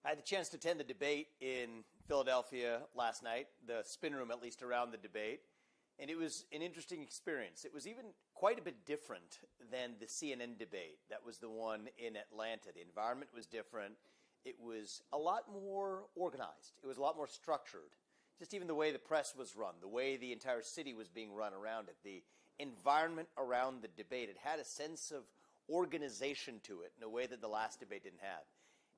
I had the chance to attend the debate in Philadelphia last night, the spin room at least around the debate, and it was an interesting experience. It was even quite a bit different than the CNN debate. That was the one in Atlanta. The environment was different. It was a lot more organized. It was a lot more structured. Just even the way the press was run, the way the entire city was being run around it, the environment around the debate, it had a sense of organization to it in a way that the last debate didn't have.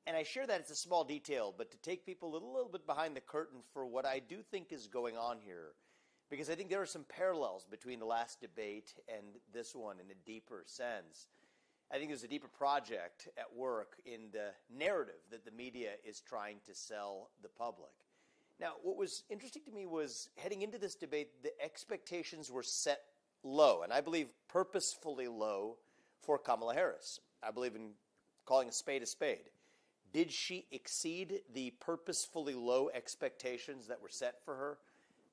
And I share that it's a small detail, but to take people a little bit behind the curtain for what I do think is going on here, because I think there are some parallels between the last debate and this one in a deeper sense. I think there's a deeper project at work in the narrative that the media is trying to sell the public. Now, what was interesting to me was heading into this debate, the expectations were set low, and I believe purposefully low for Kamala Harris. I believe in calling a spade a spade. Did she exceed the purposefully low expectations that were set for her?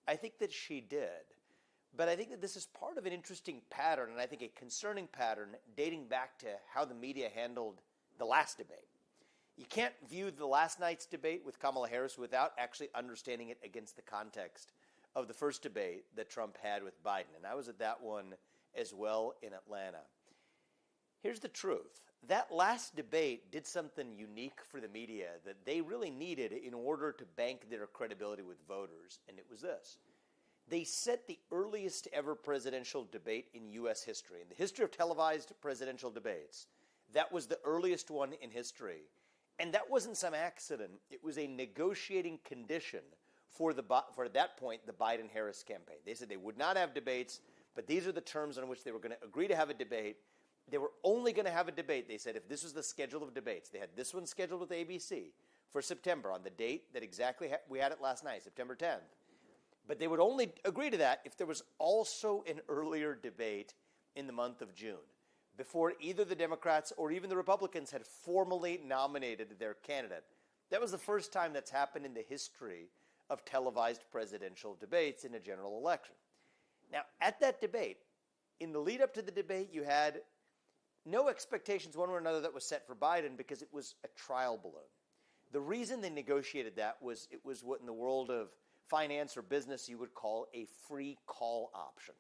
I think that she did. But I think that this is part of an interesting pattern, and I think a concerning pattern dating back to how the media handled the last debate. You can't view the last night's debate with Kamala Harris without actually understanding it against the context of the first debate that Trump had with Biden. And I was at that one as well in Atlanta. Here's the truth. That last debate did something unique for the media that they really needed in order to bank their credibility with voters, and it was this. They set the earliest ever presidential debate in U.S. history. In the history of televised presidential debates, that was the earliest one in history. And that wasn't some accident. It was a negotiating condition for at that point, the Biden-Harris campaign. They said they would not have debates, but these are the terms on which they were going to agree to have a debate. They were only going to have a debate, they said, if this was the schedule of debates. They had this one scheduled with ABC for September on the date that exactly we had it last night, September 10th. But they would only agree to that if there was also an earlier debate in the month of June, before either the Democrats or even the Republicans had formally nominated their candidate. That was the first time that's happened in the history of televised presidential debates in a general election. Now, at that debate, in the lead up to the debate, you had no expectations one way or another that was set for Biden because it was a trial balloon. The reason they negotiated that was it was what in the world of finance or business you would call a free call option.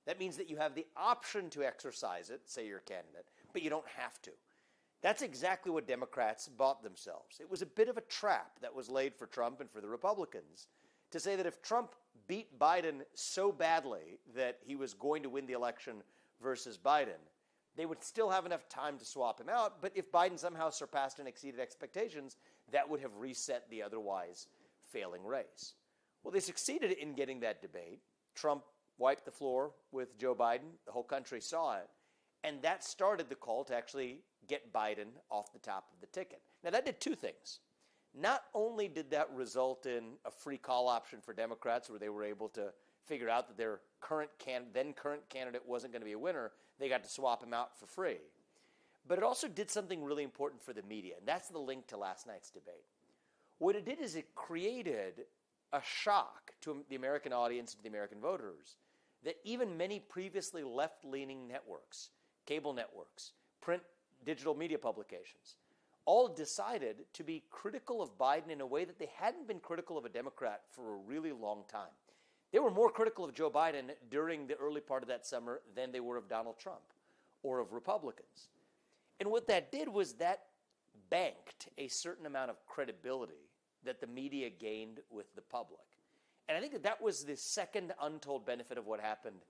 That means that you have the option to exercise it, say you're a candidate, but you don't have to. That's exactly what Democrats bought themselves. It was a bit of a trap that was laid for Trump and for the Republicans to say that if Trump beat Biden so badly that he was going to win the election versus Biden, they would still have enough time to swap him out. But if Biden somehow surpassed and exceeded expectations, that would have reset the otherwise failing race. Well, they succeeded in getting that debate. Trump wiped the floor with Joe Biden. The whole country saw it. And that started the call to actually get Biden off the top of the ticket. Now, that did two things. Not only did that result in a free call option for Democrats where they were able to figure out that their then current candidate wasn't going to be a winner, they got to swap him out for free. But it also did something really important for the media, and that's the link to last night's debate. What it did is it created a shock to the American audience, to the American voters, that even many previously left-leaning networks, cable networks, print digital media publications, all decided to be critical of Biden in a way that they hadn't been critical of a Democrat for a really long time. They were more critical of Joe Biden during the early part of that summer than they were of Donald Trump or of Republicans. And what that did was that banked a certain amount of credibility that the media gained with the public. And I think that was the second untold benefit of what happened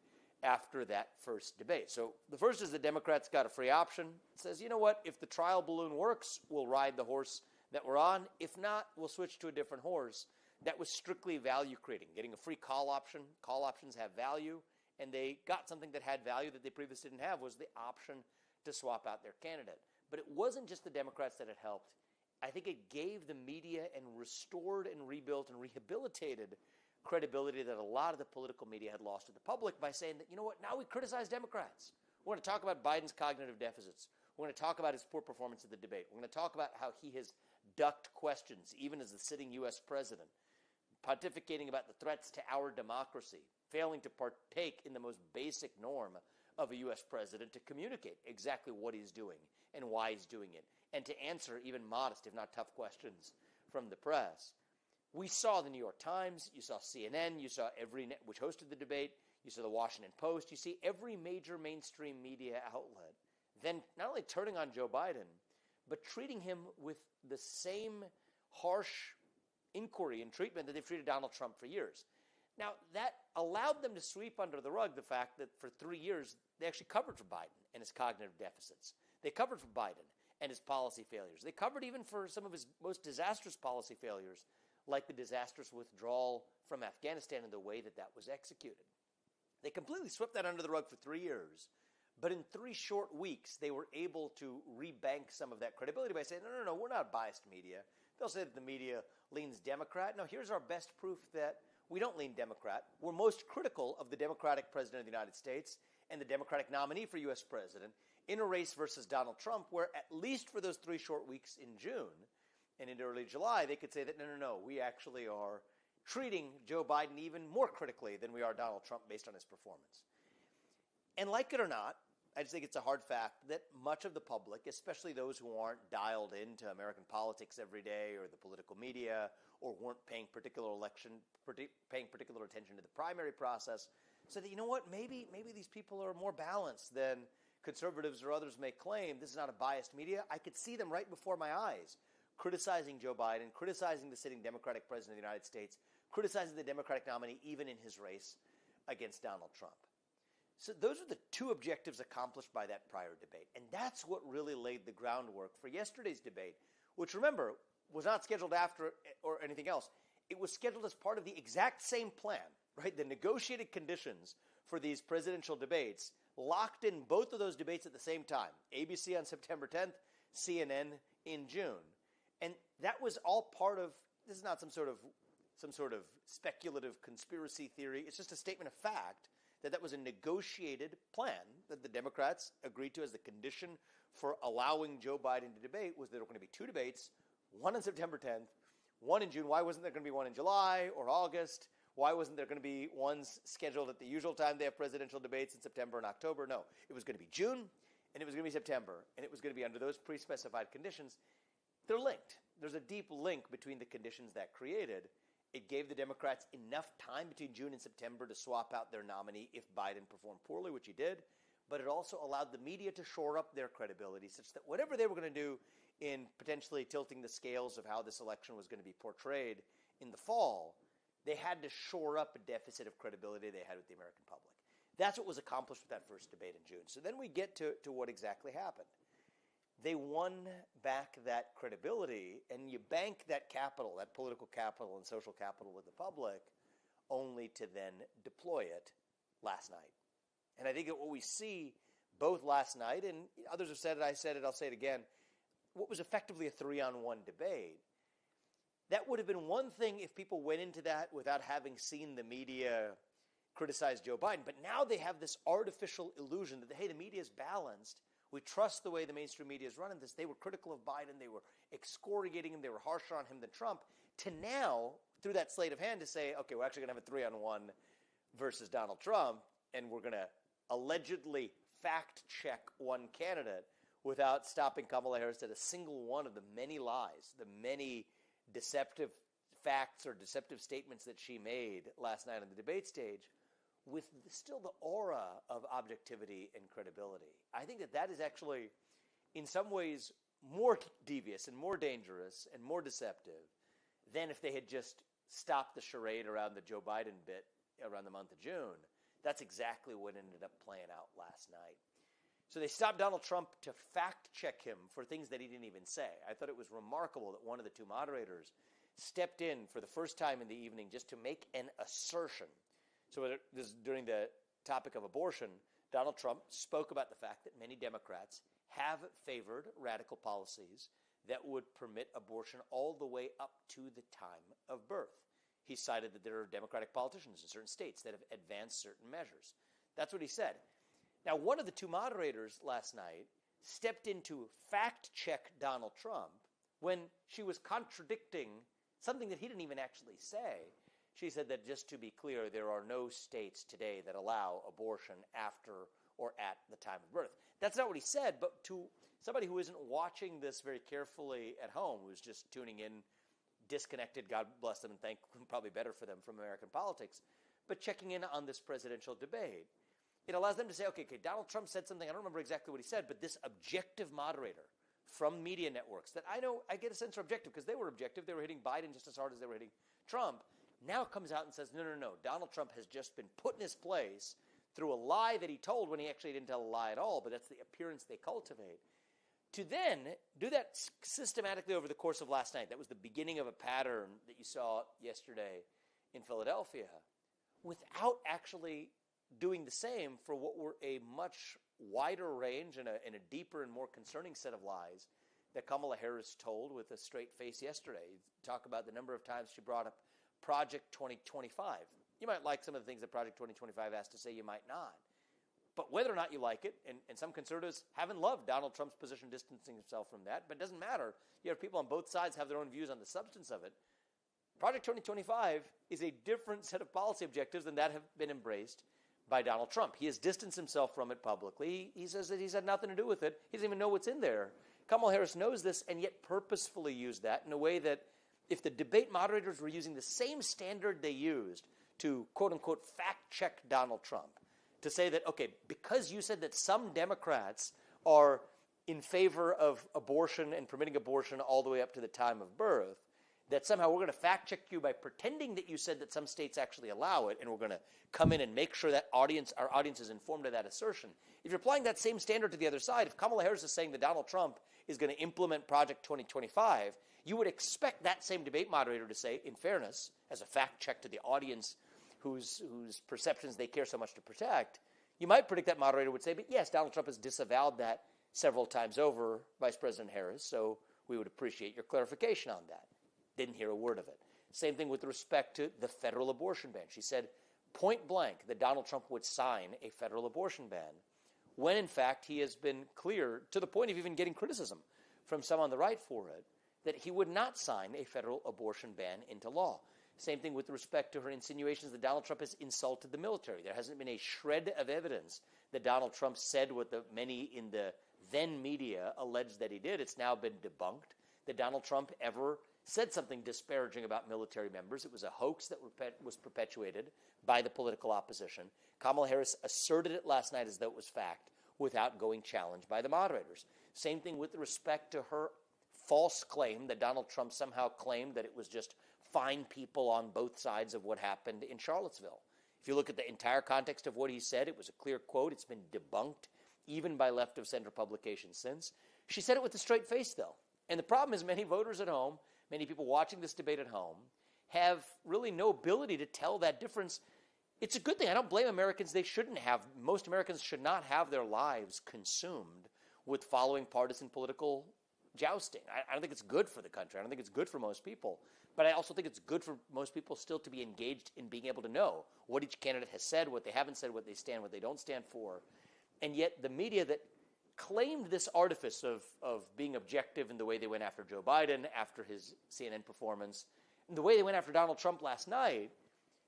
after that first debate. So the first is the Democrats got a free option. It says, you know what, if the trial balloon works, we'll ride the horse that we're on. If not, we'll switch to a different horse. That was strictly value creating, getting a free call option. Call options have value, and they got something that had value that they previously didn't have, was the option to swap out their candidate. But it wasn't just the Democrats that it helped. I think it gave the media and restored and rebuilt and rehabilitated credibility that a lot of the political media had lost to the public by saying that, you know what, now we criticize Democrats. We're going to talk about Biden's cognitive deficits. We're going to talk about his poor performance in the debate. We're going to talk about how he has ducked questions, even as the sitting U.S. president, pontificating about the threats to our democracy, failing to partake in the most basic norm of a U.S. president to communicate exactly what he's doing and why he's doing it, and to answer even modest, if not tough questions from the press. We saw the New York Times, you saw CNN, you saw which hosted the debate, you saw the Washington Post, you see every major mainstream media outlet then not only turning on Joe Biden, but treating him with the same harsh inquiry and treatment that they've treated Donald Trump for years. Now, that allowed them to sweep under the rug the fact that for 3 years, they actually covered for Biden and his cognitive deficits. They covered for Biden and his policy failures. They covered even for some of his most disastrous policy failures, like the disastrous withdrawal from Afghanistan and the way that that was executed. They completely swept that under the rug for 3 years. But in 3 short weeks, they were able to rebank some of that credibility by saying, no, we're not biased media. They'll say that the media leans Democrat. No, here's our best proof that we don't lean Democrat. We're most critical of the Democratic president of the United States and the Democratic nominee for U.S. president in a race versus Donald Trump, where at least for those 3 short weeks in June and into early July, they could say that, no, we actually are treating Joe Biden even more critically than we are Donald Trump based on his performance. And like it or not, I just think it's a hard fact that much of the public, especially those who aren't dialed into American politics every day or the political media or weren't paying particular attention to the primary process, said that, you know what, maybe these people are more balanced than conservatives or others may claim. This is not a biased media. I could see them right before my eyes criticizing Joe Biden, criticizing the sitting Democratic president of the United States, criticizing the Democratic nominee even in his race against Donald Trump. So those are the 2 objectives accomplished by that prior debate. And that's what really laid the groundwork for yesterday's debate, which, remember, was not scheduled after or anything else. It was scheduled as part of the exact same plan, right? The negotiated conditions for these presidential debates locked in both of those debates at the same time. ABC on September 10th, CNN in June. And that was all part of, this is not some sort of speculative conspiracy theory. It's just a statement of fact that was a negotiated plan that the Democrats agreed to as the condition for allowing Joe Biden to debate was that there were going to be 2 debates, one on September 10th, one in June. Why wasn't there going to be one in July or August? Why wasn't there going to be ones scheduled at the usual time they have presidential debates in September and October? No, it was going to be June, and it was going to be September, and it was going to be under those pre-specified conditions. They're linked. There's a deep link between the conditions that created. It gave the Democrats enough time between June and September to swap out their nominee if Biden performed poorly, which he did. But it also allowed the media to shore up their credibility such that whatever they were going to do in potentially tilting the scales of how this election was going to be portrayed in the fall, they had to shore up a deficit of credibility they had with the American public. That's what was accomplished with that first debate in June. So then we get to what exactly happened. They won back that credibility, and you bank that capital, that political capital and social capital with the public, only to then deploy it last night. And I think that what we see both last night, and others have said it, I said it, I'll say it again, what was effectively a 3-on-1 debate, that would have been one thing if people went into that without having seen the media criticize Joe Biden. But now they have this artificial illusion that, hey, the media is balanced. We trust the way the mainstream media is running this. They were critical of Biden. They were excoriating him. They were harsher on him than Trump. To now, through that sleight of hand, to say, okay, we're actually going to have a 3-on-1 versus Donald Trump, and we're going to allegedly fact-check one candidate without stopping Kamala Harris at a single one of the many lies, the many deceptive facts or deceptive statements that she made last night on the debate stage, with still the aura of objectivity and credibility. I think that is actually, in some ways, more devious and more dangerous and more deceptive than if they had just stopped the charade around the Joe Biden bit around the month of June. That's exactly what ended up playing out last night. So they stopped Donald Trump to fact-check him for things that he didn't even say. I thought it was remarkable that one of the 2 moderators stepped in for the first time in the evening just to make an assertion. So this is during the topic of abortion, Donald Trump spoke about the fact that many Democrats have favored radical policies that would permit abortion all the way up to the time of birth. He cited that there are Democratic politicians in certain states that have advanced certain measures. That's what he said. Now, one of the 2 moderators last night stepped in to fact-check Donald Trump when she was contradicting something that he didn't even actually say. She said that, just to be clear, there are no states today that allow abortion after or at the time of birth. That's not what he said, but to somebody who isn't watching this very carefully at home, who's just tuning in disconnected, God bless them and thank probably better for them, from American politics, but checking in on this presidential debate. It allows them to say, okay, Donald Trump said something, I don't remember exactly what he said, but this objective moderator from media networks that I know, I get a sense are objective because they were objective. They were hitting Biden just as hard as they were hitting Trump. Now comes out and says, no, Donald Trump has just been put in his place through a lie that he told when he actually didn't tell a lie at all, but that's the appearance they cultivate. To then do that systematically over the course of last night, that was the beginning of a pattern that you saw yesterday in Philadelphia, without actually doing the same for what were a much wider range and a deeper and more concerning set of lies that Kamala Harris told with a straight face yesterday. Talk about the number of times she brought up Project 2025. You might like some of the things that Project 2025 has to say, you might not. But whether or not you like it, and some conservatives haven't loved Donald Trump's position distancing himself from that, but it doesn't matter. You have people on both sides have their own views on the substance of it. Project 2025 is a different set of policy objectives than that have been embraced by Donald Trump. He has distanced himself from it publicly. He says that he's had nothing to do with it. He doesn't even know what's in there. Kamala Harris knows this and yet purposefully used that in a way that if the debate moderators were using the same standard they used to, quote-unquote, fact-check Donald Trump, to say that, okay, because you said that some Democrats are in favor of abortion and permitting abortion all the way up to the time of birth, that somehow we're going to fact-check you by pretending that you said that some states actually allow it, and we're going to come in and make sure that our audience is informed of that assertion. If you're applying that same standard to the other side, if Kamala Harris is saying that Donald Trump is going to implement Project 2025, you would expect that same debate moderator to say, in fairness, as a fact-check to the audience whose perceptions they care so much to protect, you might predict that moderator would say, but yes, Donald Trump has disavowed that several times over, Vice President Harris, so we would appreciate your clarification on that. Didn't hear a word of it. Same thing with respect to the federal abortion ban. She said point blank that Donald Trump would sign a federal abortion ban, when in fact he has been clear, to the point of even getting criticism from some on the right for it, that he would not sign a federal abortion ban into law. Same thing with respect to her insinuations that Donald Trump has insulted the military. There hasn't been a shred of evidence that Donald Trump said what the many in the then media alleged that he did. It's now been debunked that Donald Trump ever said something disparaging about military members. It was a hoax that was perpetuated by the political opposition. Kamala Harris asserted it last night as though it was fact without going challenged by the moderators. Same thing with respect to her false claim that Donald Trump somehow claimed that it was just fine people on both sides of what happened in Charlottesville. If you look at the entire context of what he said, it was a clear quote. It's been debunked even by left of center publications since. She said it with a straight face, though. And the problem is many voters at home, many people watching this debate at home, have really no ability to tell that difference. It's a good thing. I don't blame Americans. They shouldn't have. Most Americans should not have their lives consumed with following partisan political jousting. I don't think it's good for the country. I don't think it's good for most people. But I also think it's good for most people still to be engaged in being able to know what each candidate has said, what they haven't said, what they stand, what they don't stand for. And yet the media that claimed this artifice of being objective in the way they went after Joe Biden, after his CNN performance, and the way they went after Donald Trump last night,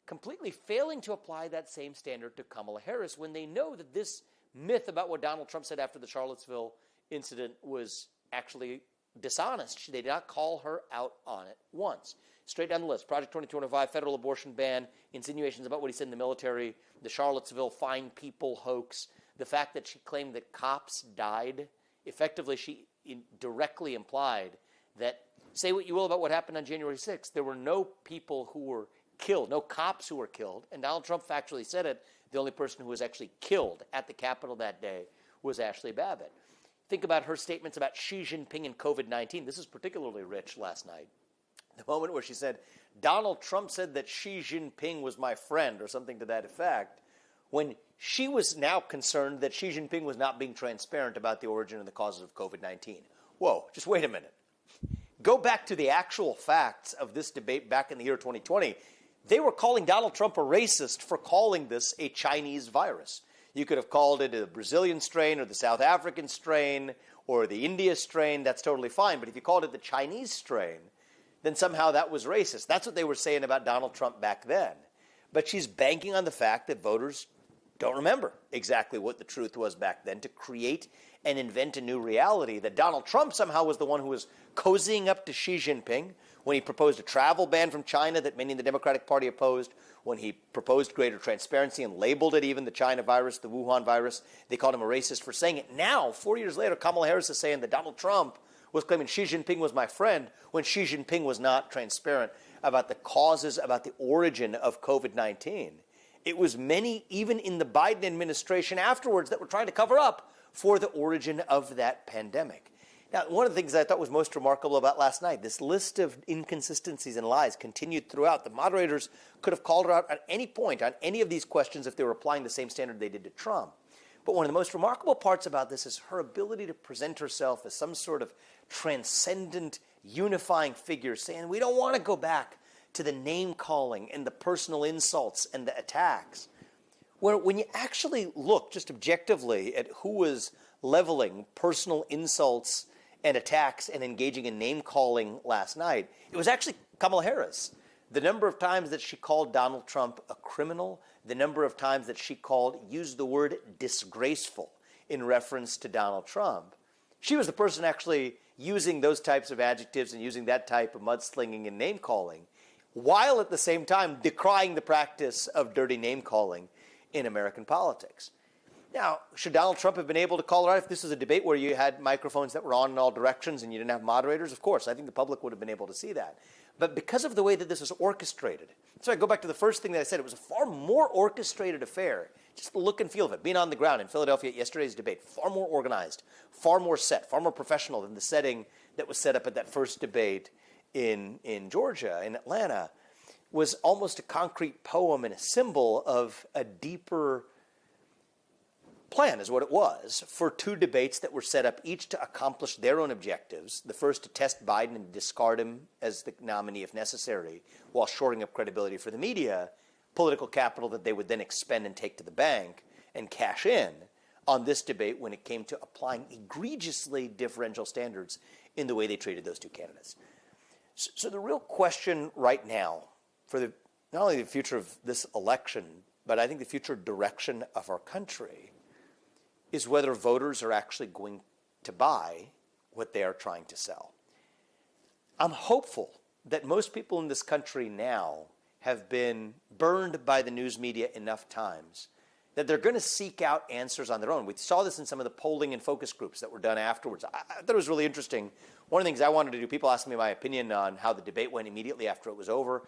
completely failing to apply that same standard to Kamala Harris when they know that this myth about what Donald Trump said after the Charlottesville incident was actually dishonest. They did not call her out on it once. Straight down the list: Project 2025, federal abortion ban, insinuations about what he said in the military, the Charlottesville fine people hoax, the fact that she claimed that cops died. Effectively, she directly implied that, say what you will about what happened on January 6th, there were no people who were killed, no cops who were killed, and Donald Trump factually said it. The only person who was actually killed at the Capitol that day was Ashley Babbitt. Think about her statements about Xi Jinping and COVID-19. This is particularly rich last night. The moment where she said, Donald Trump said that Xi Jinping was my friend, or something to that effect, when she was now concerned that Xi Jinping was not being transparent about the origin and the causes of COVID-19. Whoa, just wait a minute. Go back to the actual facts of this debate back in the year 2020. They were calling Donald Trump a racist for calling this a Chinese virus. You could have called it a Brazilian strain or the South African strain or the India strain. That's totally fine. But if you called it the Chinese strain, then somehow that was racist. That's what they were saying about Donald Trump back then. But she's banking on the fact that voters don't remember exactly what the truth was back then to create and invent a new reality, that Donald Trump somehow was the one who was cozying up to Xi Jinping when he proposed a travel ban from China that many in the Democratic Party opposed, when he proposed greater transparency and labeled it even the China virus, the Wuhan virus. They called him a racist for saying it. Now, 4 years later, Kamala Harris is saying that Donald Trump was claiming Xi Jinping was my friend when Xi Jinping was not transparent about the causes, about the origin of COVID-19. It was many, even in the Biden administration afterwards, that were trying to cover up for the origin of that pandemic. Now, one of the things I thought was most remarkable about last night, this list of inconsistencies and lies continued throughout. The moderators could have called her out at any point on any of these questions if they were applying the same standard they did to Trump. But one of the most remarkable parts about this is her ability to present herself as some sort of transcendent, unifying figure, saying we don't want to go back to the name-calling and the personal insults and the attacks. When you actually look just objectively at who was leveling personal insults and attacks and engaging in name-calling last night, it was actually Kamala Harris. The number of times that she called Donald Trump a criminal, the number of times that she used the word disgraceful in reference to Donald Trump, she was the person actually using those types of adjectives and using that type of mudslinging and name-calling, while at the same time decrying the practice of dirty name-calling in American politics. Now, should Donald Trump have been able to call her out if this was a debate where you had microphones that were on in all directions and you didn't have moderators? Of course, I think the public would have been able to see that. But because of the way that this was orchestrated, so I go back to the first thing that I said, it was a far more orchestrated affair. Just the look and feel of it, being on the ground in Philadelphia at yesterday's debate, far more organized, far more set, far more professional than the setting that was set up at that first debate in Georgia, in Atlanta, was almost a concrete poem and a symbol of a deeper plan, is what it was, for two debates that were set up each to accomplish their own objectives. The first to test Biden and discard him as the nominee if necessary, while shoring up credibility for the media, political capital that they would then expend and take to the bank and cash in on this debate when it came to applying egregiously differential standards in the way they treated those two candidates. So the real question right now for not only the future of this election, but I think the future direction of our country is whether voters are actually going to buy what they are trying to sell. I'm hopeful that most people in this country now have been burned by the news media enough times that they're going to seek out answers on their own. We saw this in some of the polling and focus groups that were done afterwards. I thought it was really interesting. One of the things I wanted to do, people asked me my opinion on how the debate went immediately after it was over.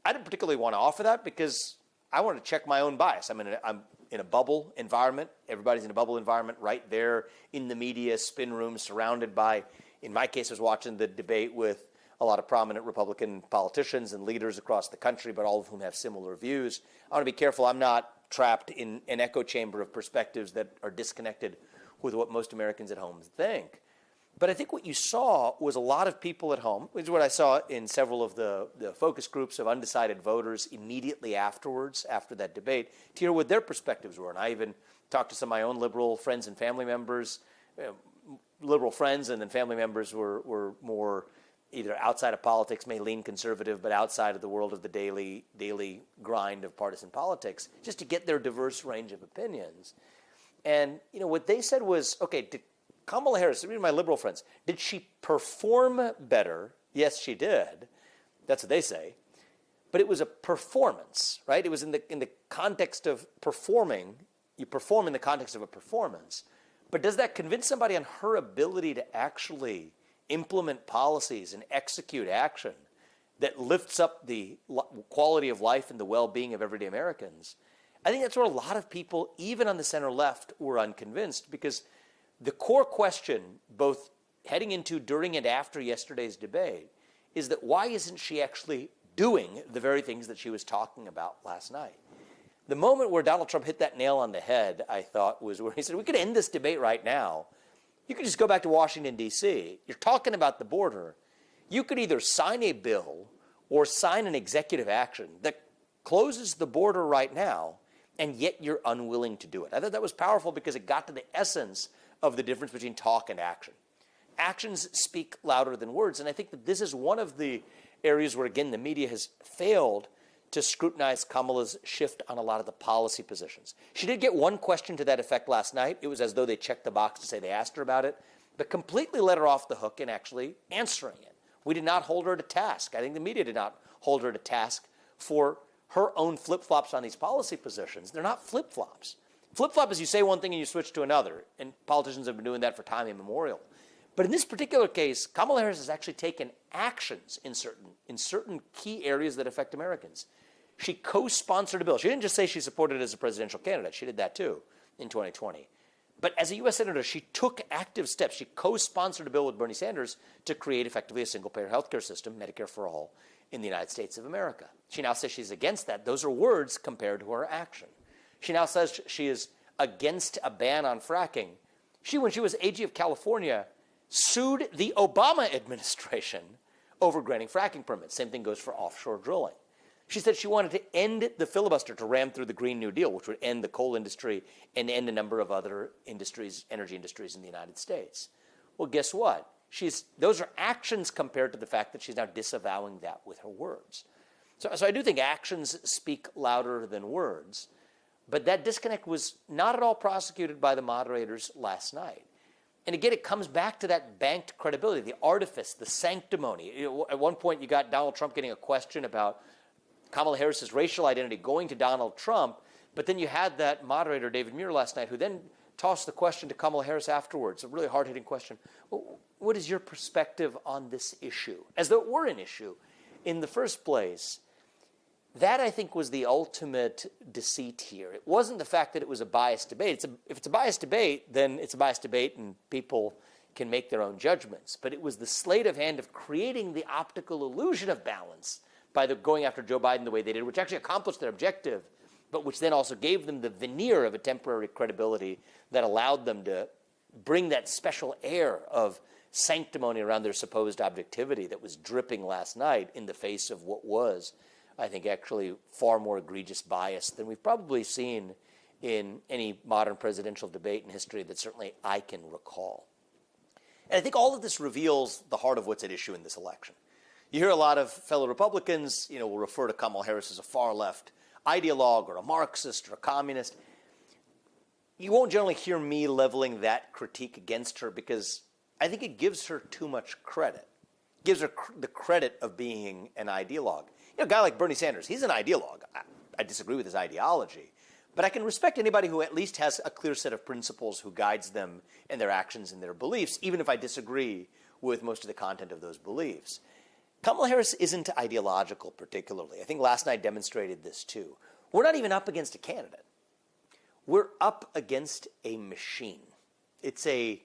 I didn't particularly want to offer that because I wanted to check my own bias. I'm in a bubble environment. Everybody's in a bubble environment right there in the media, spin room, surrounded by, in my case, I was watching the debate with a lot of prominent Republican politicians and leaders across the country, but all of whom have similar views. I want to be careful I'm not trapped in an echo chamber of perspectives that are disconnected with what most Americans at home think. But I think what you saw was a lot of people at home, which is what I saw in several of the focus groups of undecided voters immediately afterwards, after that debate, to hear what their perspectives were. And I even talked to some of my own liberal friends and family members, liberal friends and then family members were more either outside of politics, may lean conservative, but outside of the world of the daily grind of partisan politics, just to get their diverse range of opinions. And what they said was, okay, Kamala Harris, my liberal friends, did she perform better? Yes, she did. That's what they say. But it was a performance, right? It was in the context of performing. You perform in the context of a performance. But does that convince somebody on her ability to actually implement policies and execute action that lifts up the quality of life and the well-being of everyday Americans? I think that's where a lot of people, even on the center left, were unconvinced, because the core question, both heading into, during, and after yesterday's debate, is that why isn't she actually doing the very things that she was talking about last night? The moment where Donald Trump hit that nail on the head, I thought, was where he said, we could end this debate right now. You could just go back to Washington, D.C. You're talking about the border. You could either sign a bill or sign an executive action that closes the border right now, and yet you're unwilling to do it. I thought that was powerful because it got to the essence of the difference between talk and action. Actions speak louder than words, and I think that this is one of the areas where, again, the media has failed to scrutinize Kamala's shift on a lot of the policy positions. She did get one question to that effect last night. It was as though they checked the box to say they asked her about it, but completely let her off the hook in actually answering it. We did not hold her to task. I think the media did not hold her to task for her own flip-flops on these policy positions. They're not flip-flops. Flip-flop is you say one thing and you switch to another, and politicians have been doing that for time immemorial. But in this particular case, Kamala Harris has actually taken actions in certain key areas that affect Americans. She co-sponsored a bill. She didn't just say she supported it as a presidential candidate. She did that too in 2020. But as a U.S. Senator, she took active steps. She co-sponsored a bill with Bernie Sanders to create effectively a single-payer health care system, Medicare for all, in the United States of America. She now says she's against that. Those are words compared to her action. She now says she is against a ban on fracking. She, when she was AG of California, sued the Obama administration over granting fracking permits. Same thing goes for offshore drilling. She said she wanted to end the filibuster to ram through the Green New Deal, which would end the coal industry and end a number of other industries, energy industries in the United States. Well, guess what? Those are actions compared to the fact that she's now disavowing that with her words. So I do think actions speak louder than words, but that disconnect was not at all prosecuted by the moderators last night. And again, it comes back to that banked credibility, the artifice, the sanctimony. At one point, you got Donald Trump getting a question about Kamala Harris's racial identity going to Donald Trump, but then you had that moderator, David Muir, last night, who then tossed the question to Kamala Harris afterwards, a really hard-hitting question. Well, what is your perspective on this issue? As though it were an issue in the first place. That, I think, was the ultimate deceit here. It wasn't the fact that it was a biased debate. If it's a biased debate, then it's a biased debate and people can make their own judgments. But it was the sleight of hand of creating the optical illusion of balance by going after Joe Biden the way they did, which actually accomplished their objective, but which then also gave them the veneer of a temporary credibility that allowed them to bring that special air of sanctimony around their supposed objectivity that was dripping last night in the face of what was, I think, actually far more egregious bias than we've probably seen in any modern presidential debate in history that certainly I can recall. And I think all of this reveals the heart of what's at issue in this election. You hear a lot of fellow Republicans, will refer to Kamala Harris as a far-left ideologue or a Marxist or a communist. You won't generally hear me leveling that critique against her because I think it gives her too much credit. It gives her the credit of being an ideologue. A guy like Bernie Sanders, he's an ideologue. I disagree with his ideology, but I can respect anybody who at least has a clear set of principles who guides them in their actions and their beliefs, even if I disagree with most of the content of those beliefs. Kamala Harris isn't ideological particularly. I think last night demonstrated this too. We're not even up against a candidate. We're up against a machine. It's a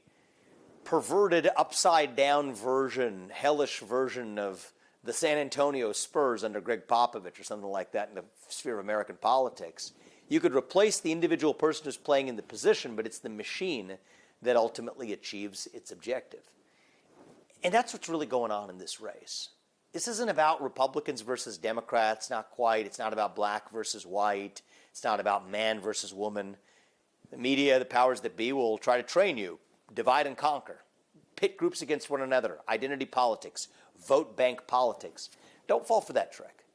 perverted, upside-down version, hellish version of the San Antonio Spurs under Greg Popovich or something like that in the sphere of American politics. You could replace the individual person who's playing in the position, but it's the machine that ultimately achieves its objective. And that's what's really going on in this race. This isn't about Republicans versus Democrats, not quite. It's not about black versus white. It's not about man versus woman. The media, the powers that be, will try to train you, divide and conquer, pit groups against one another, identity politics, vote bank politics. Don't fall for that trick.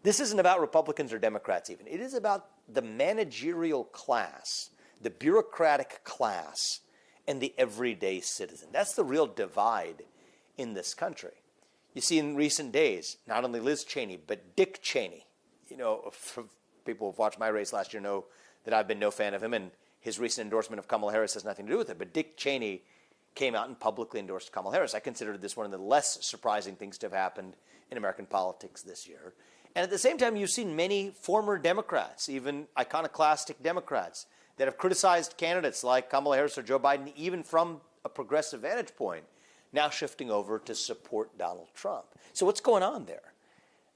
This isn't about Republicans or Democrats even. It is about the managerial class, the bureaucratic class, and the everyday citizen. That's the real divide in this country. You see in recent days, not only Liz Cheney, but Dick Cheney. People who've watched my race last year know that I've been no fan of him, and his recent endorsement of Kamala Harris has nothing to do with it. But Dick Cheney came out and publicly endorsed Kamala Harris. I considered this one of the less surprising things to have happened in American politics this year. And at the same time, you've seen many former Democrats, even iconoclastic Democrats, that have criticized candidates like Kamala Harris or Joe Biden, even from a progressive vantage point, now shifting over to support Donald Trump. So what's going on there?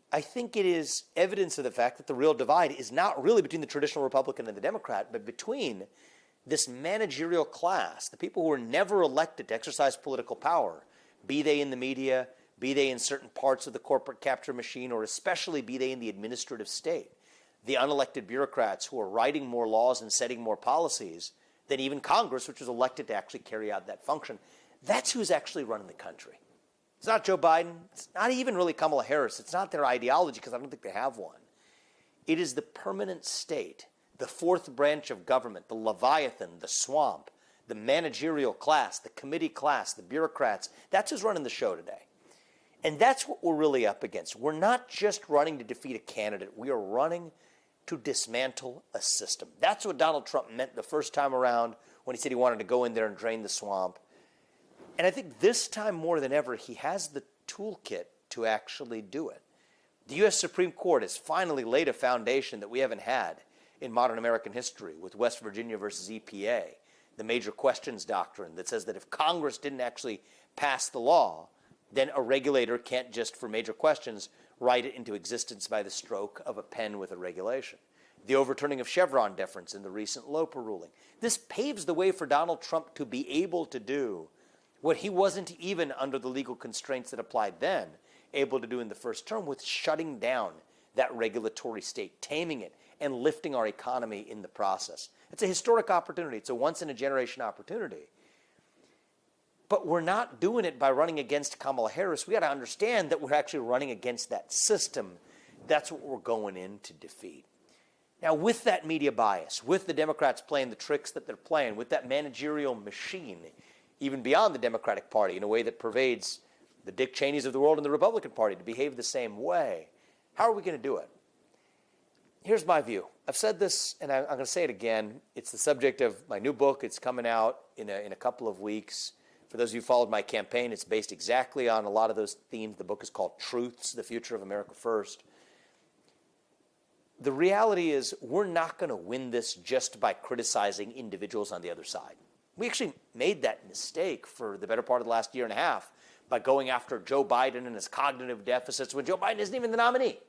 I think it is evidence of the fact that the real divide is not really between the traditional Republican and the Democrat, but between this managerial class, the people who were never elected to exercise political power, be they in the media, be they in certain parts of the corporate capture machine, or especially be they in the administrative state, the unelected bureaucrats who are writing more laws and setting more policies than even Congress, which was elected to actually carry out that function. That's who's actually running the country. It's not Joe Biden. It's not even really Kamala Harris. It's not their ideology, because I don't think they have one. It is the permanent state, the fourth branch of government, the Leviathan, the swamp, the managerial class, the committee class, the bureaucrats. That's who's running the show today. And that's what we're really up against. We're not just running to defeat a candidate. We are running to dismantle a system. That's what Donald Trump meant the first time around when he said he wanted to go in there and drain the swamp. And I think this time more than ever, he has the toolkit to actually do it. The U.S. Supreme Court has finally laid a foundation that we haven't had in modern American history with West Virginia versus EPA, the major questions doctrine that says that if Congress didn't actually pass the law, then a regulator can't just, for major questions, write it into existence by the stroke of a pen with a regulation. The overturning of Chevron deference in the recent Loper ruling. This paves the way for Donald Trump to be able to do what he wasn't even under the legal constraints that applied then able to do in the first term, with shutting down that regulatory state, taming it, and lifting our economy in the process. It's a historic opportunity. It's a once-in-a-generation opportunity. But we're not doing it by running against Kamala Harris. We got to understand that we're actually running against that system. That's what we're going in to defeat. Now, with that media bias, with the Democrats playing the tricks that they're playing, with that managerial machine, even beyond the Democratic Party, in a way that pervades the Dick Cheneys of the world and the Republican Party to behave the same way, how are we going to do it? Here's my view. I've said this, and I'm going to say it again. It's the subject of my new book. It's coming out in a couple of weeks. For those of you who followed my campaign, it's based exactly on a lot of those themes. The book is called Truths, The Future of America First. The reality is we're not going to win this just by criticizing individuals on the other side. We actually made that mistake for the better part of the last year and a half by going after Joe Biden and his cognitive deficits when Joe Biden isn't even the nominee.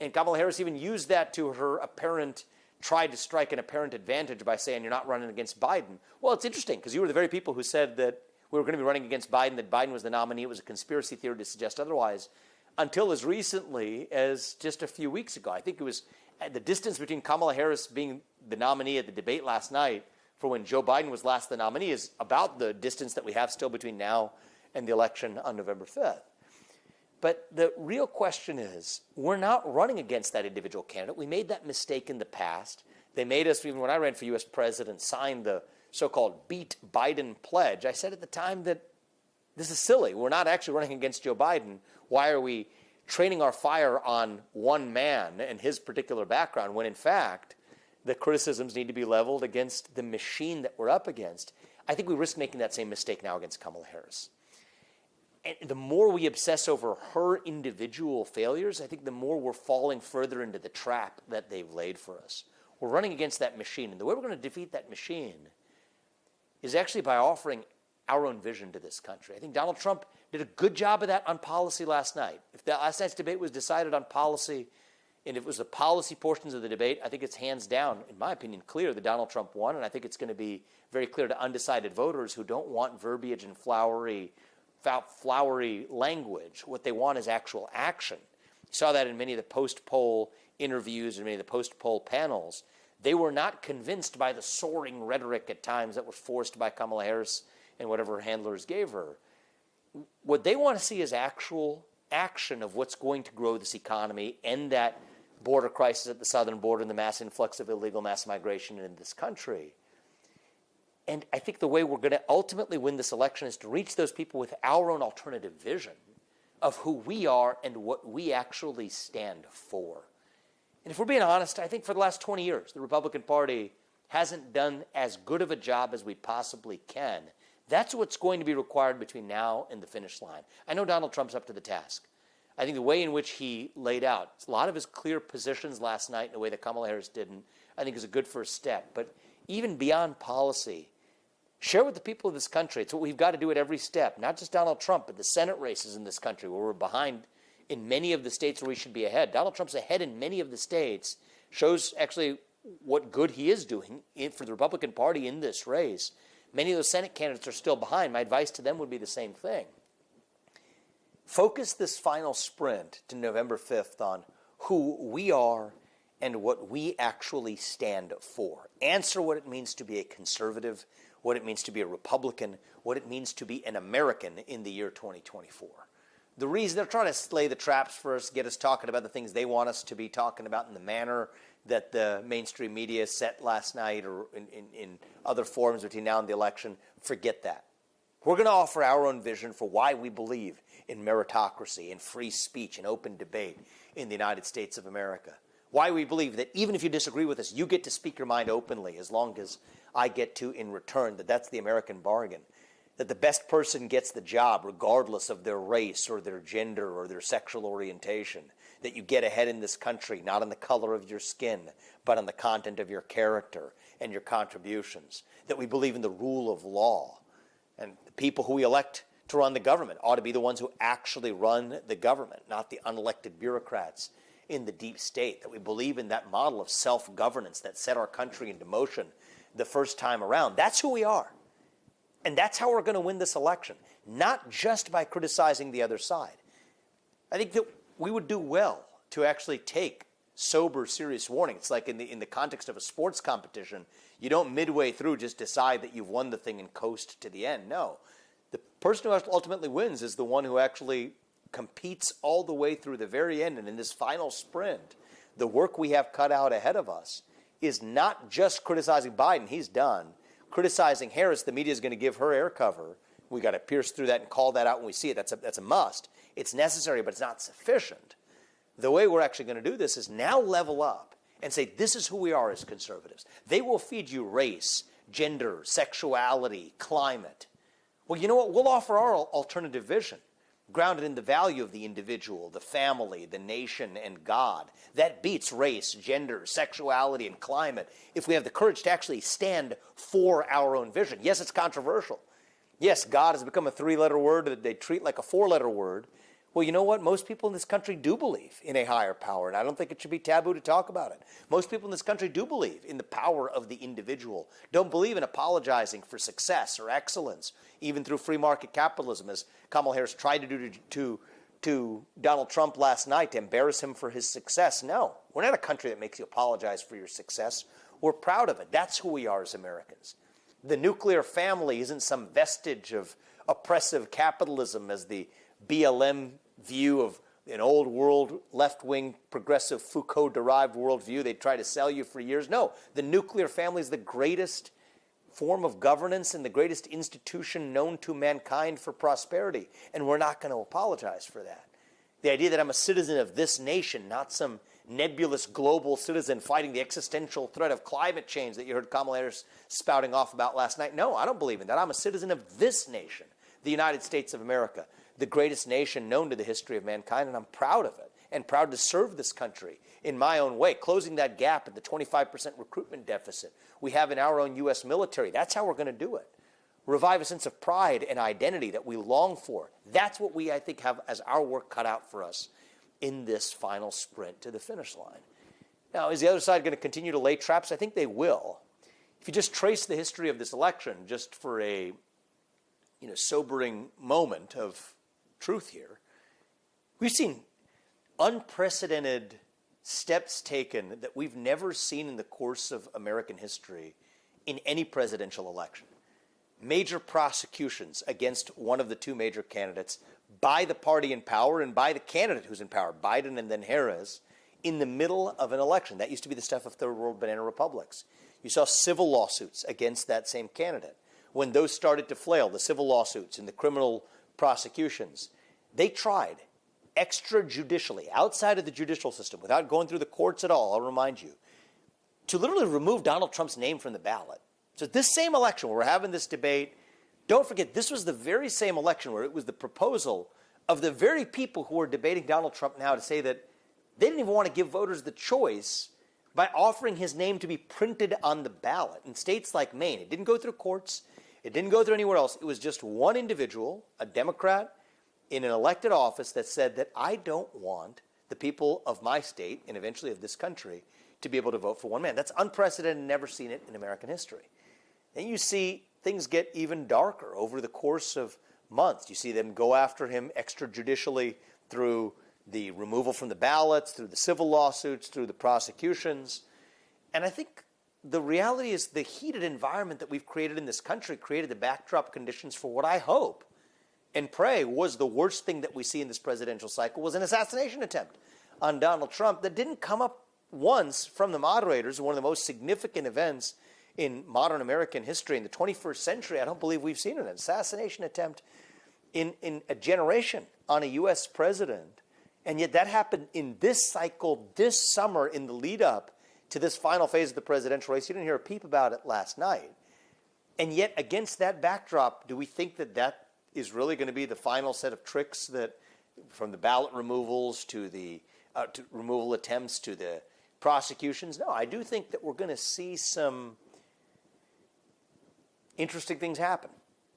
And Kamala Harris even used that to her tried to strike an apparent advantage by saying you're not running against Biden. Well, it's interesting because you were the very people who said that we were going to be running against Biden, that Biden was the nominee. It was a conspiracy theory to suggest otherwise, until as recently as just a few weeks ago. I think it was the distance between Kamala Harris being the nominee at the debate last night for when Joe Biden was last the nominee is about the distance that we have still between now and the election on November 5th. But the real question is, we're not running against that individual candidate. We made that mistake in the past. They made us, even when I ran for U.S. president, sign the so-called Beat Biden pledge. I said at the time that this is silly. We're not actually running against Joe Biden. Why are we training our fire on one man and his particular background when, in fact, the criticisms need to be leveled against the machine that we're up against? I think we risk making that same mistake now against Kamala Harris. And the more we obsess over her individual failures, I think the more we're falling further into the trap that they've laid for us. We're running against that machine. And the way we're going to defeat that machine is actually by offering our own vision to this country. I think Donald Trump did a good job of that on policy last night. If that last night's debate was decided on policy, and if it was the policy portions of the debate, I think it's hands down, in my opinion, clear that Donald Trump won. And I think it's going to be very clear to undecided voters who don't want verbiage and flowery language. What they want is actual action. You saw that in many of the post-poll interviews and many of the post-poll panels. They were not convinced by the soaring rhetoric at times that was forced by Kamala Harris and whatever her handlers gave her. What they want to see is actual action of what's going to grow this economy, end that border crisis at the southern border and the mass influx of illegal mass migration in this country. And I think the way we're going to ultimately win this election is to reach those people with our own alternative vision of who we are and what we actually stand for. And if we're being honest, I think for the last 20 years, the Republican Party hasn't done as good of a job as we possibly can. That's what's going to be required between now and the finish line. I know Donald Trump's up to the task. I think the way in which he laid out a lot of his clear positions last night in a way that Kamala Harris didn't, I think is a good first step. But even beyond policy, share with the people of this country. It's what we've got to do at every step, not just Donald Trump, but the Senate races in this country where we're behind in many of the states where we should be ahead. Donald Trump's ahead in many of the states, shows actually what good he is doing for the Republican Party in this race. Many of those Senate candidates are still behind. My advice to them would be the same thing. Focus this final sprint to November 5th on who we are and what we actually stand for. Answer what it means to be a conservative, what it means to be a Republican, what it means to be an American in the year 2024. The reason they're trying to lay the traps for us, get us talking about the things they want us to be talking about in the manner that the mainstream media set last night or in other forums between now and the election, forget that. We're going to offer our own vision for why we believe in meritocracy, in free speech, and open debate in the United States of America. Why we believe that even if you disagree with us, you get to speak your mind openly as long as I get to in return, that's the American bargain. That the best person gets the job regardless of their race or their gender or their sexual orientation. That you get ahead in this country, not on the color of your skin, but on the content of your character and your contributions. That we believe in the rule of law. And the people who we elect to run the government ought to be the ones who actually run the government, not the unelected bureaucrats in the deep state. That we believe in that model of self-governance that set our country into motion the first time around. That's who we are. And that's how we're going to win this election, not just by criticizing the other side. I think that we would do well to actually take sober, serious warning. It's like in the context of a sports competition, you don't midway through just decide that you've won the thing and coast to the end. No. The person who ultimately wins is the one who actually competes all the way through the very end. And in this final sprint, the work we have cut out ahead of us is not just criticizing Biden. He's done. Criticizing Harris, the media is going to give her air cover. We got to pierce through that and call that out when we see it. That's a must. It's necessary, but it's not sufficient. The way we're actually going to do this is now level up and say, this is who we are as conservatives. They will feed you race, gender, sexuality, climate. Well, you know what? We'll offer our alternative vision, grounded in the value of the individual, the family, the nation, and God. That beats race, gender, sexuality, and climate if we have the courage to actually stand for our own vision. Yes, it's controversial. Yes, God has become a three-letter word that they treat like a four-letter word. Well, you know what? Most people in this country do believe in a higher power, and I don't think it should be taboo to talk about it. Most people in this country do believe in the power of the individual, don't believe in apologizing for success or excellence, even through free market capitalism, as Kamala Harris tried to do to Donald Trump last night to embarrass him for his success. No, we're not a country that makes you apologize for your success. We're proud of it. That's who we are as Americans. The nuclear family isn't some vestige of oppressive capitalism as the BLM view of an old world, left-wing, progressive, Foucault-derived worldview they try to sell you for years. No, the nuclear family is the greatest form of governance and the greatest institution known to mankind for prosperity, and we're not going to apologize for that. The idea that I'm a citizen of this nation, not some nebulous global citizen fighting the existential threat of climate change that you heard Kamala Harris spouting off about last night. No, I don't believe in that. I'm a citizen of this nation, the United States of America, the greatest nation known to the history of mankind, and I'm proud of it and proud to serve this country in my own way, closing that gap at the 25% recruitment deficit we have in our own U.S. military. That's how we're going to do it. Revive a sense of pride and identity that we long for. That's what we, I think, have as our work cut out for us in this final sprint to the finish line. Now, is the other side going to continue to lay traps? I think they will. If you just trace the history of this election, just for a sobering moment of truth here, we've seen unprecedented steps taken that we've never seen in the course of American history in any presidential election. Major prosecutions against one of the two major candidates by the party in power and by the candidate who's in power, Biden and then Harris, in the middle of an election. That used to be the stuff of third world banana republics. You saw civil lawsuits against that same candidate. When those started to flail, the civil lawsuits and the criminal prosecutions, they tried extrajudicially, outside of the judicial system, without going through the courts at all, I'll remind you, to literally remove Donald Trump's name from the ballot. So this same election where we're having this debate, don't forget, this was the very same election where it was the proposal of the very people who are debating Donald Trump now to say that they didn't even want to give voters the choice by offering his name to be printed on the ballot. In states like Maine, it didn't go through courts. It didn't go through anywhere else. It was just one individual, a Democrat, in an elected office that said that I don't want the people of my state and eventually of this country to be able to vote for one man. That's unprecedented, never seen it in American history. Then you see things get even darker over the course of months. You see them go after him extrajudicially through the removal from the ballots, through the civil lawsuits, through the prosecutions. And I think the reality is the heated environment that we've created in this country created the backdrop conditions for what I hope and pray was the worst thing that we see in this presidential cycle was an assassination attempt on Donald Trump that didn't come up once from the moderators, one of the most significant events in modern American history in the 21st century. I don't believe we've seen an assassination attempt in a generation on a U.S. president. And yet that happened in this cycle, this summer, in the lead up to this final phase of the presidential race. You didn't hear a peep about it last night. And yet against that backdrop, do we think that that is really going to be the final set of tricks that, from the ballot removals to the to removal attempts to the prosecutions? No, I do think that we're going to see some interesting things happen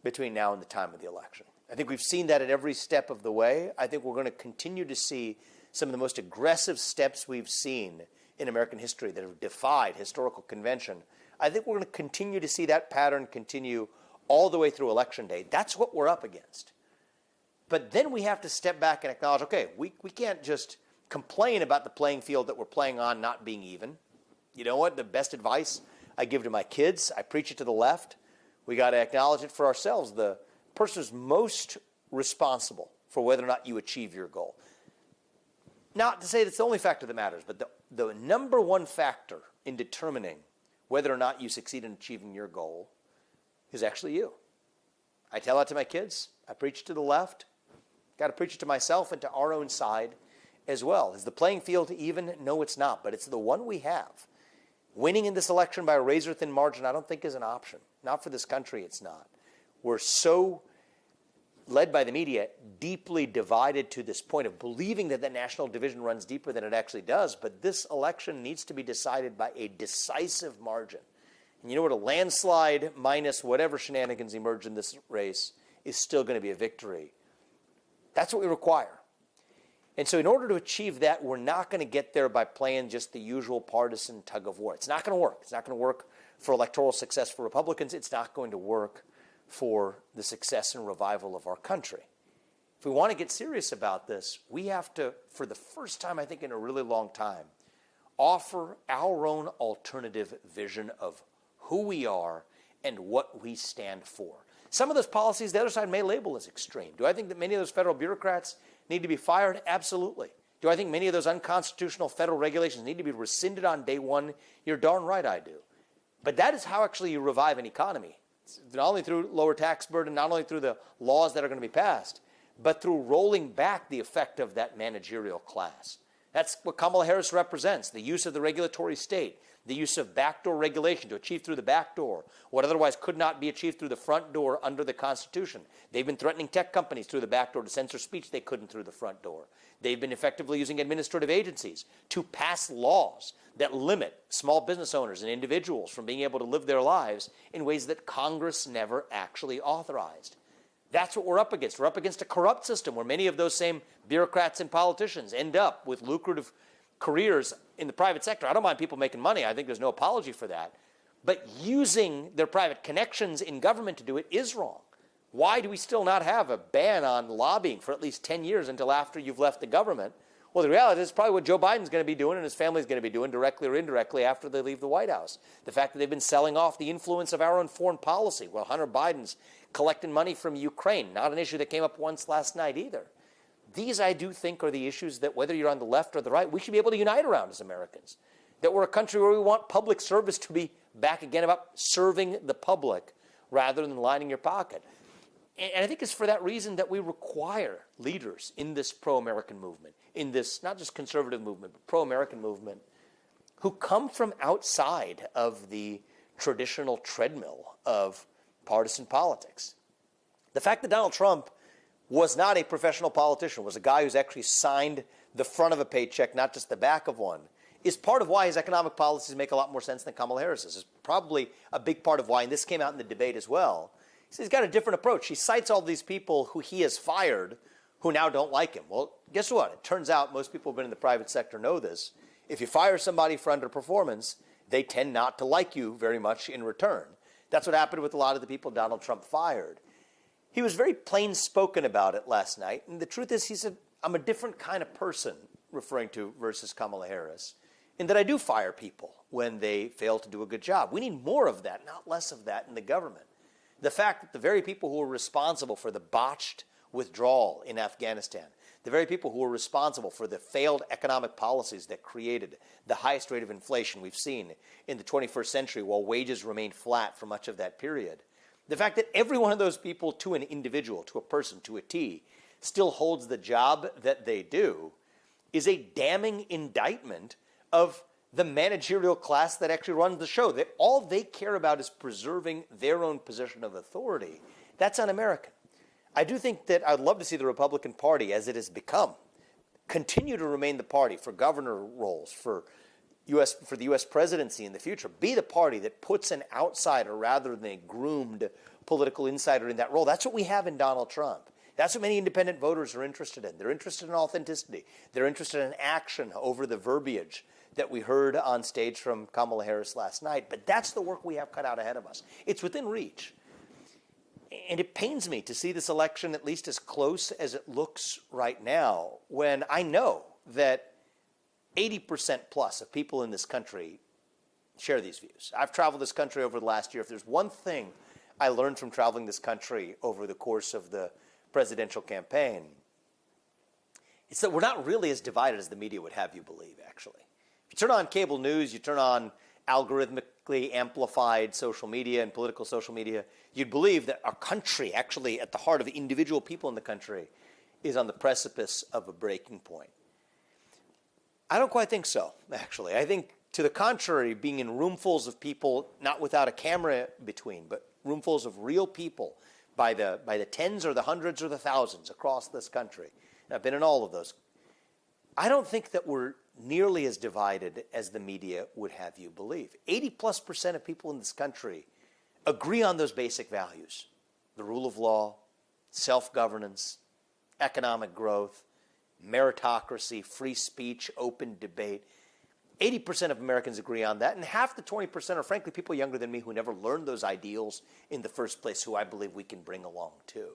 between now and the time of the election. I think we've seen that at every step of the way. I think we're going to continue to see some of the most aggressive steps we've seen in American history that have defied historical convention. I think we're going to continue to see that pattern continue all the way through Election Day. That's what we're up against. But then we have to step back and acknowledge, okay, we can't just complain about the playing field that we're playing on not being even. You know what? The best advice I give to my kids, I preach it to the left. We got to acknowledge it for ourselves. The person who's most responsible for whether or not you achieve your goal. Not to say that's the only factor that matters, but the number one factor in determining whether or not you succeed in achieving your goal is actually you. I tell that to my kids. I preach it to the left. Got to preach it to myself and to our own side as well. Is the playing field even? No, it's not, but it's the one we have. Winning in this election by a razor-thin margin, I don't think is an option. Not for this country, it's not. We're so, led by the media, deeply divided to this point of believing that the national division runs deeper than it actually does. But this election needs to be decided by a decisive margin. And you know what? A landslide minus whatever shenanigans emerge in this race is still going to be a victory. That's what we require. And so in order to achieve that, we're not going to get there by playing just the usual partisan tug of war. It's not going to work. It's not going to work for electoral success for Republicans. It's not going to work for the success and revival of our country. If we want to get serious about this, we have to, for the first time I think in a really long time, offer our own alternative vision of who we are and what we stand for. Some of those policies the other side may label as extreme. Do I think that many of those federal bureaucrats need to be fired? Absolutely. Do I think many of those unconstitutional federal regulations need to be rescinded on day one? You're darn right I do. But that is how actually you revive an economy. It's not only through lower tax burden, not only through the laws that are going to be passed, but through rolling back the effect of that managerial class. That's what Kamala Harris represents, the use of the regulatory state, the use of backdoor regulation to achieve through the back door what otherwise could not be achieved through the front door under the Constitution. They've been threatening tech companies through the back door to censor speech they couldn't through the front door. They've been effectively using administrative agencies to pass laws that limit small business owners and individuals from being able to live their lives in ways that Congress never actually authorized. That's what we're up against. We're up against a corrupt system where many of those same bureaucrats and politicians end up with lucrative careers in the private sector. I don't mind people making money. I think there's no apology for that. But using their private connections in government to do it is wrong. Why do we still not have a ban on lobbying for at least 10 years until after you've left the government? Well, the reality is probably what Joe Biden's going to be doing and his family's going to be doing directly or indirectly after they leave the White House. The fact that they've been selling off the influence of our own foreign policy. Well, Hunter Biden's collecting money from Ukraine, not an issue that came up once last night either. These, I do think, are the issues that whether you're on the left or the right, we should be able to unite around as Americans. That we're a country where we want public service to be back again about serving the public rather than lining your pocket. And I think it's for that reason that we require leaders in this pro-American movement, in this not just conservative movement, but pro-American movement, who come from outside of the traditional treadmill of partisan politics. The fact that Donald Trump was not a professional politician, was a guy who's actually signed the front of a paycheck, not just the back of one, is part of why his economic policies make a lot more sense than Kamala Harris's. It's probably a big part of why, and this came out in the debate as well. He's got a different approach. He cites all these people who he has fired who now don't like him. Well, guess what? It turns out most people who've been in the private sector know this. If you fire somebody for underperformance, they tend not to like you very much in return. That's what happened with a lot of the people Donald Trump fired. He was very plain-spoken about it last night, and the truth is he said, I'm a different kind of person, referring to versus Kamala Harris, in that I do fire people when they fail to do a good job. We need more of that, not less of that in the government. The fact that the very people who are responsible for the botched withdrawal in Afghanistan, the very people who were responsible for the failed economic policies that created the highest rate of inflation we've seen in the 21st century while wages remained flat for much of that period. The fact that every one of those people, to an individual, to a person, to a T, still holds the job that they do is a damning indictment of the managerial class that actually runs the show. That all they care about is preserving their own position of authority. That's un-American. I do think that I'd love to see the Republican Party, as it has become, continue to remain the party for governor roles, for the U.S. presidency in the future, be the party that puts an outsider rather than a groomed political insider in that role. That's what we have in Donald Trump. That's what many independent voters are interested in. They're interested in authenticity. They're interested in action over the verbiage that we heard on stage from Kamala Harris last night. But that's the work we have cut out ahead of us. It's within reach. And it pains me to see this election at least as close as it looks right now, when I know that 80% plus of people in this country share these views. I've traveled this country over the last year. If there's one thing I learned from traveling this country over the course of the presidential campaign, it's that we're not really as divided as the media would have you believe, actually. If you turn on cable news, you turn on algorithmically amplified social media and political social media, you'd believe that our country, actually at the heart of individual people in the country, is on the precipice of a breaking point. I don't quite think so, actually. I think, to the contrary, being in roomfuls of people, not without a camera between, but roomfuls of real people by the tens or the hundreds or the thousands across this country, and I've been in all of those, I don't think that we're nearly as divided as the media would have you believe. 80+% of people in this country agree on those basic values: the rule of law, self-governance, economic growth, meritocracy, free speech, open debate. 80% of Americans agree on that, and half the 20% are frankly people younger than me who never learned those ideals in the first place, who I believe we can bring along too.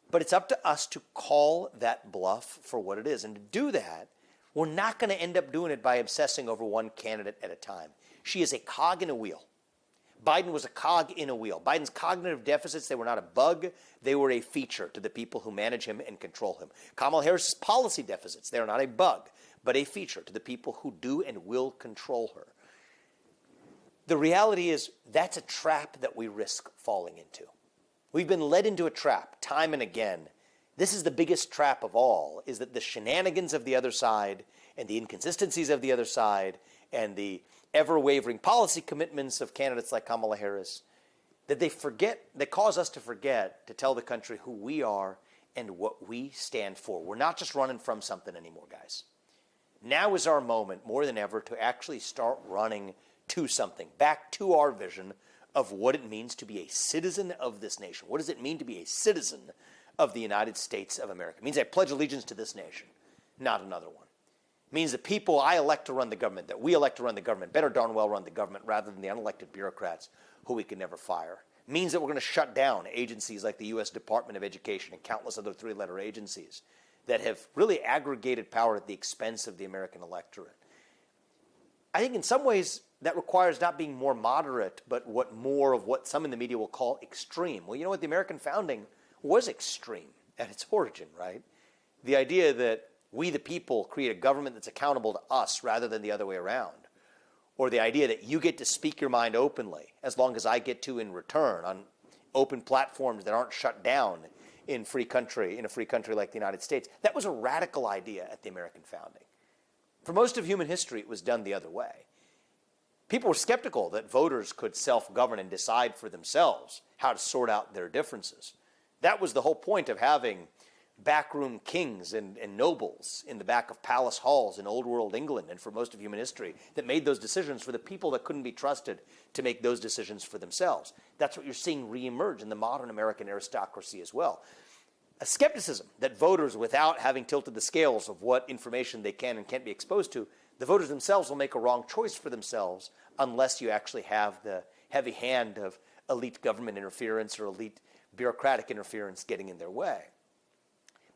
But it's up to us to call that bluff for what it is. And to do that, we're not going to end up doing it by obsessing over one candidate at a time. She is a cog in a wheel. Biden was a cog in a wheel. Biden's cognitive deficits, they were not a bug. They were a feature to the people who manage him and control him. Kamala Harris's policy deficits, they are not a bug, but a feature to the people who do and will control her. The reality is that's a trap that we risk falling into. We've been led into a trap time and again. This is the biggest trap of all, is that the shenanigans of the other side and the inconsistencies of the other side and the ever-wavering policy commitments of candidates like Kamala Harris, that they cause us to forget to tell the country who we are and what we stand for. We're not just running from something anymore, guys. Now is our moment, more than ever, to actually start running to something, back to our vision of what it means to be a citizen of this nation. What does it mean to be a citizen of the United States of America? It means I pledge allegiance to this nation, not another one. It means the people I elect to run the government, that we elect to run the government, better darn well run the government rather than the unelected bureaucrats who we can never fire. It means that we're going to shut down agencies like the U.S. Department of Education and countless other three-letter agencies that have really aggregated power at the expense of the American electorate. I think in some ways that requires not being more moderate, but more of what some in the media will call extreme. Well, you know what? The American founding was extreme at its origin, right? The idea that we, the people, create a government that's accountable to us rather than the other way around. Or the idea that you get to speak your mind openly as long as I get to in return on open platforms that aren't shut down in a free country like the United States. That was a radical idea at the American founding. For most of human history, it was done the other way. People were skeptical that voters could self-govern and decide for themselves how to sort out their differences. That was the whole point of having backroom kings and nobles in the back of palace halls in old world England and for most of human history that made those decisions for the people that couldn't be trusted to make those decisions for themselves. That's what you're seeing reemerge in the modern American aristocracy as well. A skepticism that voters, without having tilted the scales of what information they can and can't be exposed to, the voters themselves will make a wrong choice for themselves unless you actually have the heavy hand of elite government interference or elite bureaucratic interference getting in their way.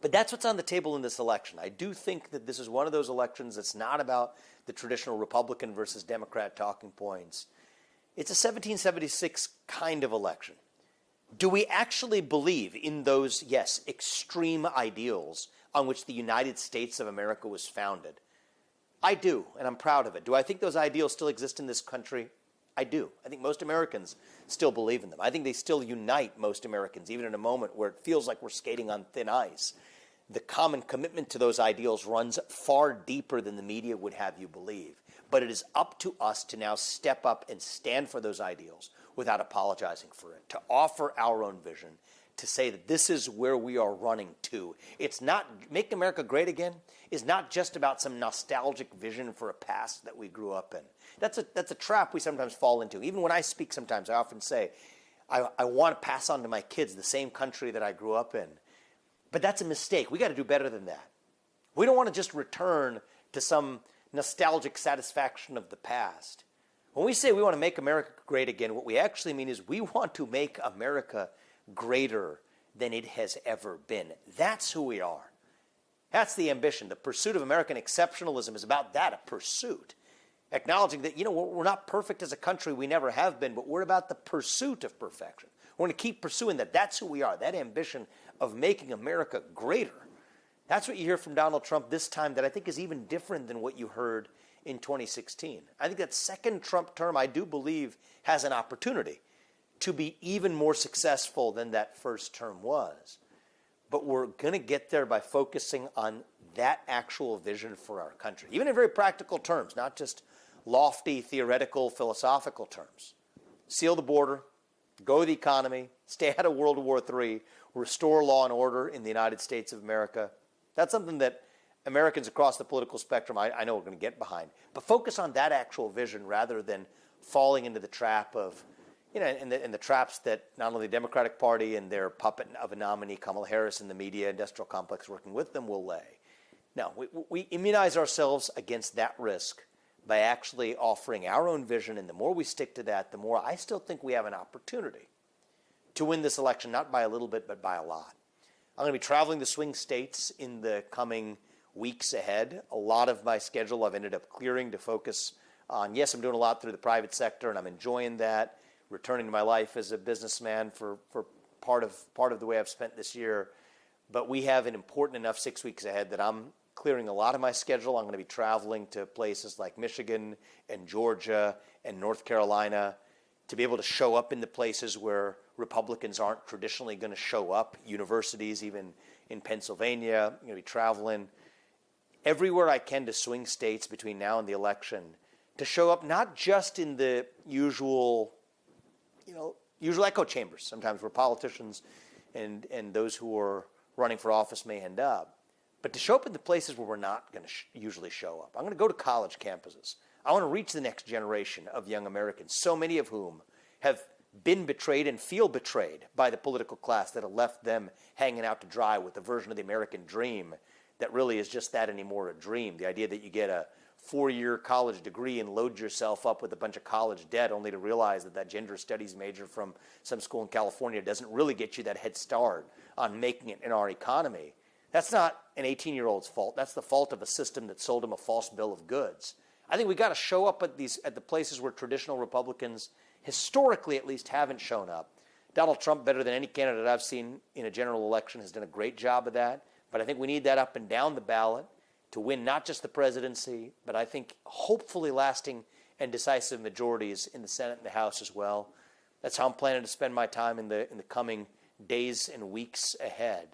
But that's what's on the table in this election. I do think that this is one of those elections that's not about the traditional Republican versus Democrat talking points. It's a 1776 kind of election. Do we actually believe in those, yes, extreme ideals on which the United States of America was founded? I do, and I'm proud of it. Do I think those ideals still exist in this country? I do. I think most Americans still believe in them. I think they still unite most Americans, even in a moment where it feels like we're skating on thin ice. The common commitment to those ideals runs far deeper than the media would have you believe. But it is up to us to now step up and stand for those ideals without apologizing for it, to offer our own vision, to say that this is where we are running to. It's not, Make America Great Again is not just about some nostalgic vision for a past that we grew up in. That's a trap we sometimes fall into. Even when I speak sometimes, I often say, I want to pass on to my kids the same country that I grew up in. But that's a mistake. We got to do better than that. We don't want to just return to some nostalgic satisfaction of the past. When we say we want to make America great again, what we actually mean is we want to make America greater than it has ever been. That's who we are. That's the ambition. The pursuit of American exceptionalism is about that, a pursuit. Acknowledging that, we're not perfect as a country, we never have been, but we're about the pursuit of perfection. We're going to keep pursuing that. That's who we are, that ambition of making America greater. That's what you hear from Donald Trump this time that I think is even different than what you heard in 2016. I think that second Trump term, I do believe, has an opportunity to be even more successful than that first term was. But we're going to get there by focusing on that actual vision for our country, even in very practical terms, not just lofty, theoretical, philosophical terms. Seal the border, grow the economy, stay out of World War III, restore law and order in the United States of America. That's something that Americans across the political spectrum, I know, are going to get behind. But focus on that actual vision rather than falling into the trap of, in the traps that not only the Democratic Party and their puppet of a nominee, Kamala Harris, and the media industrial complex working with them will lay. No, we immunize ourselves against that risk by actually offering our own vision, and the more we stick to that, the more I still think we have an opportunity to win this election, not by a little bit, but by a lot. I'm going to be traveling the swing states in the coming weeks ahead. A lot of my schedule I've ended up clearing to focus on, yes, I'm doing a lot through the private sector, and I'm enjoying that, returning to my life as a businessman for part of the way I've spent this year. But we have an important enough 6 weeks ahead that I'm clearing a lot of my schedule. I'm going to be traveling to places like Michigan and Georgia and North Carolina to be able to show up in the places where Republicans aren't traditionally going to show up, universities, even in Pennsylvania. I'm going to be traveling everywhere I can to swing states between now and the election to show up not just in the usual echo chambers, sometimes where politicians and those who are running for office may end up, but to show up in the places where we're not going to usually show up. I'm going to go to college campuses. I want to reach the next generation of young Americans, so many of whom have been betrayed and feel betrayed by the political class that have left them hanging out to dry with the version of the American dream that really is just that anymore, a dream. The idea that you get a 4-year college degree and load yourself up with a bunch of college debt only to realize that gender studies major from some school in California doesn't really get you that head start on making it in our economy. That's not an 18-year-old's fault. That's the fault of a system that sold him a false bill of goods. I think we've got to show up at the places where traditional Republicans, historically at least, haven't shown up. Donald Trump, better than any candidate I've seen in a general election, has done a great job of that. But I think we need that up and down the ballot to win not just the presidency, but I think hopefully lasting and decisive majorities in the Senate and the House as well. That's how I'm planning to spend my time in the coming days and weeks ahead.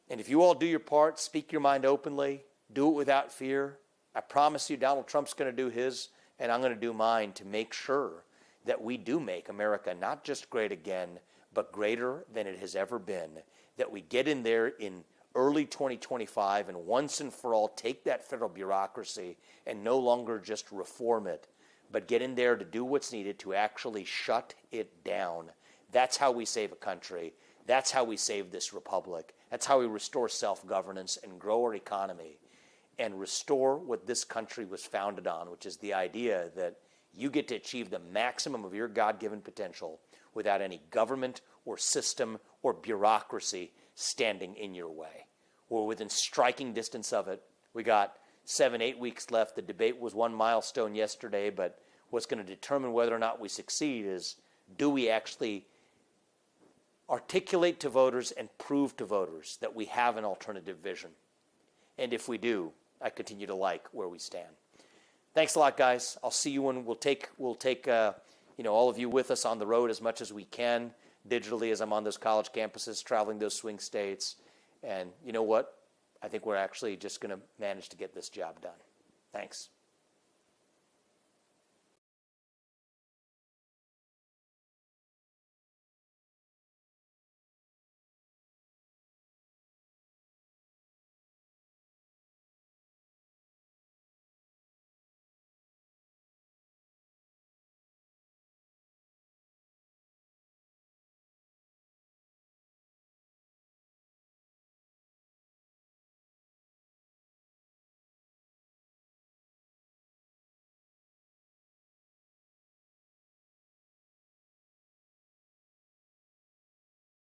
And if you all do your part, speak your mind openly, do it without fear, I promise you Donald Trump's going to do his, and I'm going to do mine to make sure that we do make America not just great again, but greater than it has ever been, that we get in there in early 2025 and once and for all take that federal bureaucracy and no longer just reform it, but get in there to do what's needed to actually shut it down. That's how we save a country. That's how we save this republic. That's how we restore self-governance and grow our economy and restore what this country was founded on, which is the idea that you get to achieve the maximum of your God-given potential without any government or system or bureaucracy standing in your way. We're within striking distance of it. We got 7-8 weeks left. The debate was one milestone yesterday, but what's going to determine whether or not we succeed is, do we actually articulate to voters and prove to voters that we have an alternative vision. And if we do, I continue to like where we stand. Thanks a lot, guys. I'll see you when we'll take all of you with us on the road as much as we can, digitally as I'm on those college campuses, traveling those swing states. And you know what? I think we're actually just going to manage to get this job done. Thanks.